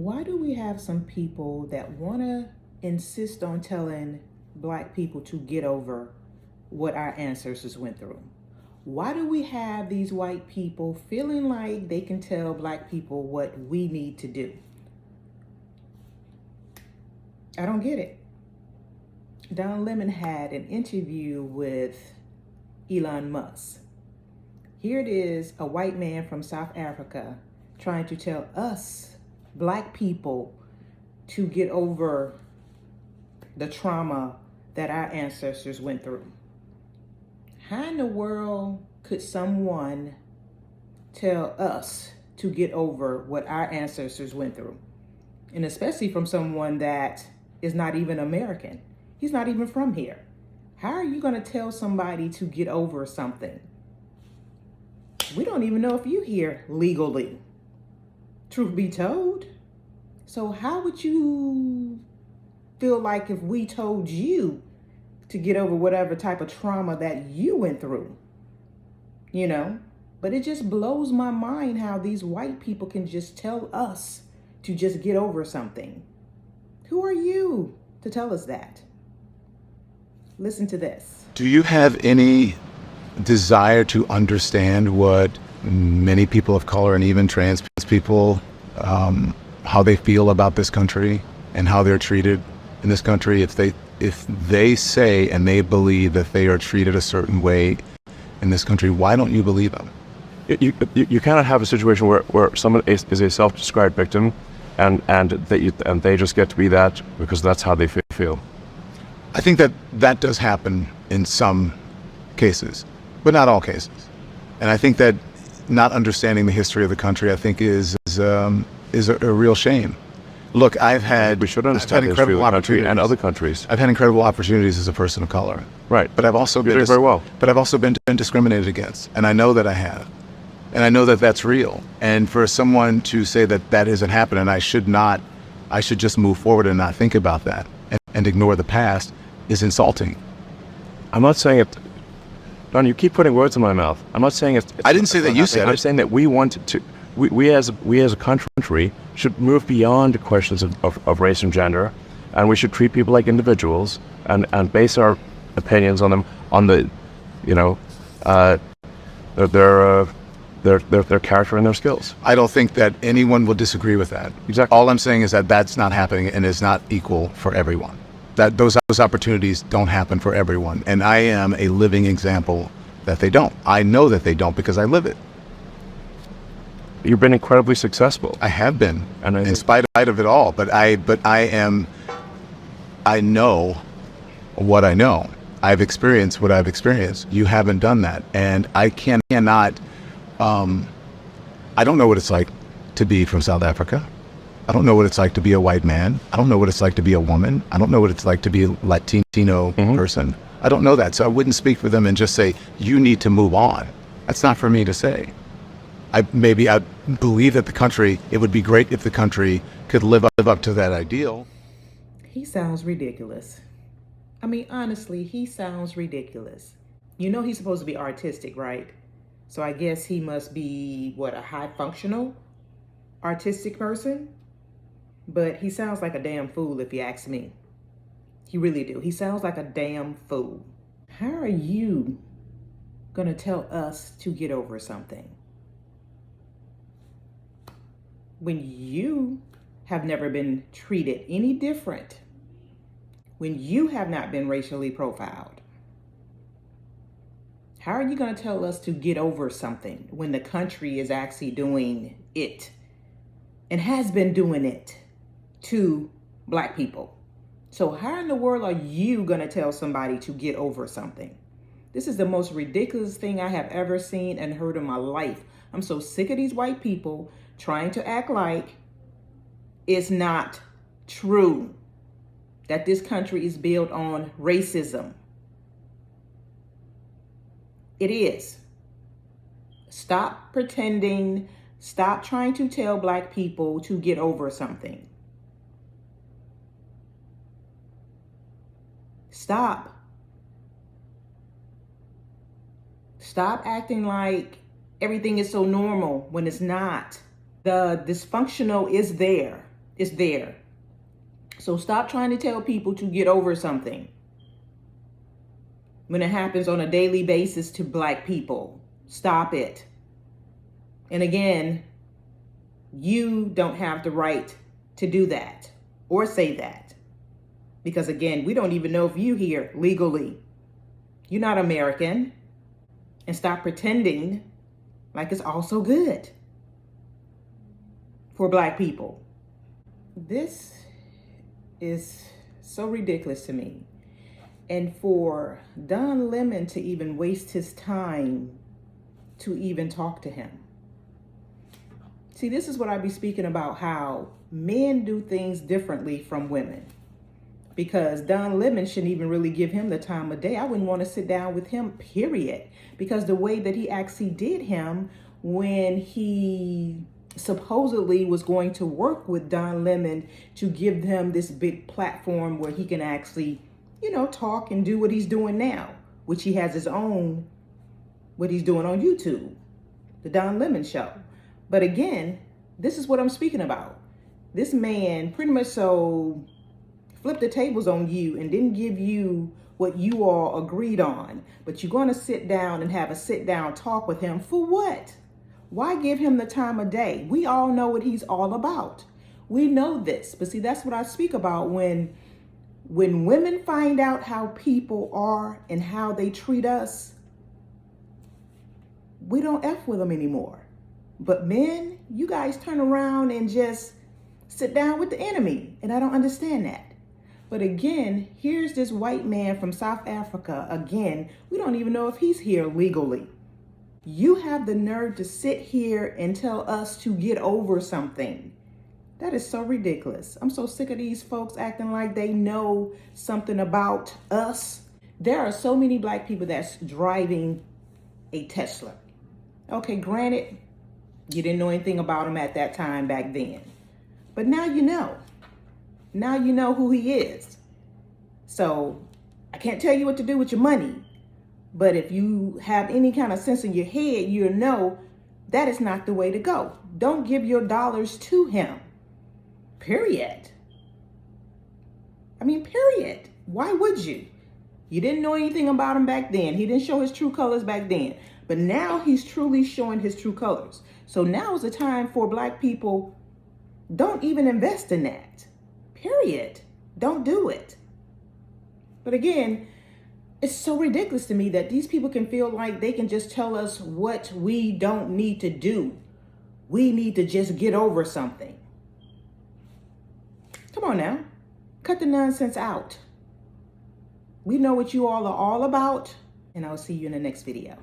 Why do we have some people that want to insist on telling Black people to get over what our ancestors went through? Why do we have these white people feeling like they can tell Black people what we need to do? I don't get it. Don Lemon had an interview with Elon Musk. Here it is, a white man from South Africa trying to tell us Black people to get over the trauma that our ancestors went through. How in the world could someone tell us to get over what our ancestors went through? And especially from someone that is not even American. He's not even from here. How are you going to tell somebody to get over something? We don't even know if you're here legally, truth be told. So how would you feel like if we told you to get over whatever type of trauma that you went through? You know? But it just blows my mind how these white people can just tell us to just get over something. Who are you to tell us that? Listen to this. Do you have any desire to understand what many people of color and even trans people, how they feel about this country and how they're treated in this country? If they say and they believe that they are treated a certain way in this country, why don't you believe them? You cannot have a situation where someone is a self-described victim and they just get to be that because that's how they feel. I think that does happen in some cases, but not all cases. And I think that not understanding the history of the country, I think, is a real shame. Look, We should understand the history of the country and other countries. I've had incredible opportunities as a person of color. Right. But I've also You're doing very well. But I've also been discriminated against, and I know that I have. And I know that that's real. And for someone to say that that isn't happening, I should just move forward and not think about that and ignore the past is insulting. I'm not saying it. Don, you keep putting words in my mouth. I'm not saying it. I didn't say that you said it. I'm saying that we want to. We as a country should move beyond questions of race and gender, and we should treat people like individuals and base our opinions on them on the, their character and their skills. I don't think that anyone will disagree with that. Exactly. All I'm saying is that that's not happening and is not equal for everyone. That those opportunities don't happen for everyone. And I am a living example that they don't. I know that they don't because I live it. You've been incredibly successful. I have been, and in spite of it all. But I know what I know. I've experienced what I've experienced. You haven't done that, and I cannot. I don't know what it's like to be from South Africa. I don't know what it's like to be a white man. I don't know what it's like to be a woman. I don't know what it's like to be a Latino person. I don't know that, so I wouldn't speak for them and just say, you need to move on. That's not for me to say. I believe that it would be great if the country could live up to that ideal. He sounds ridiculous. I mean, honestly, he sounds ridiculous. You know he's supposed to be artistic, right? So I guess he must be, a high functional artistic person? But he sounds like a damn fool if you ask me. He really do. He sounds like a damn fool. How are you gonna tell us to get over something when you have never been treated any different, when you have not been racially profiled? How are you going to tell us to get over something when the country is actually doing it and has been doing it to Black people? So how in the world are you going to tell somebody to get over something? This is the most ridiculous thing I have ever seen and heard in my life. I'm so sick of these white people trying to act like it's not true that this country is built on racism. It is. Stop pretending. Stop trying to tell Black people to get over something. Stop. Stop acting like everything is so normal when it's not. The dysfunctional is there. It's there. So stop trying to tell people to get over something when it happens on a daily basis to Black people. Stop it. And again, you don't have the right to do that or say that. Because again, we don't even know if you here legally. You're not American. And stop pretending like it's all so good for Black people. This is so ridiculous to me. And for Don Lemon to even waste his time to even talk to him. See, this is what I be speaking about, how men do things differently from women. Because Don Lemon shouldn't even really give him the time of day. I wouldn't want to sit down with him, period. Because the way that he actually did him when he supposedly was going to work with Don Lemon to give him this big platform where he can actually, you know, talk and do what he's doing now, which he has his own, what he's doing on YouTube, the Don Lemon Show. But again, this is what I'm speaking about. This man pretty much so flipped the tables on you and didn't give you what you all agreed on. But you're going to sit down and have a sit down talk with him for what? Why give him the time of day? We all know what he's all about. We know this. But see, that's what I speak about when women find out how people are and how they treat us, we don't F with them anymore. But men, you guys turn around and just sit down with the enemy. And I don't understand that. But again, here's this white man from South Africa. Again, we don't even know if he's here legally. You have the nerve to sit here and tell us to get over something. That is so ridiculous. I'm so sick of these folks acting like they know something about us. There are so many Black people that's driving a Tesla. Okay, granted, you didn't know anything about him at that time back then. But now you know. Now you know who he is. So I can't tell you what to do with your money. But if you have any kind of sense in your head, you'll know that is not the way to go. Don't give your dollars to him. Period. I mean, period. Why would you? You didn't know anything about him back then. He didn't show his true colors back then. But now he's truly showing his true colors. So now is the time for Black people, don't even invest in that. Period. Don't do it. But again, it's so ridiculous to me that these people can feel like they can just tell us what we don't need to do. We need to just get over something. Come on now. Cut the nonsense out. We know what you all are all about, and I'll see you in the next video.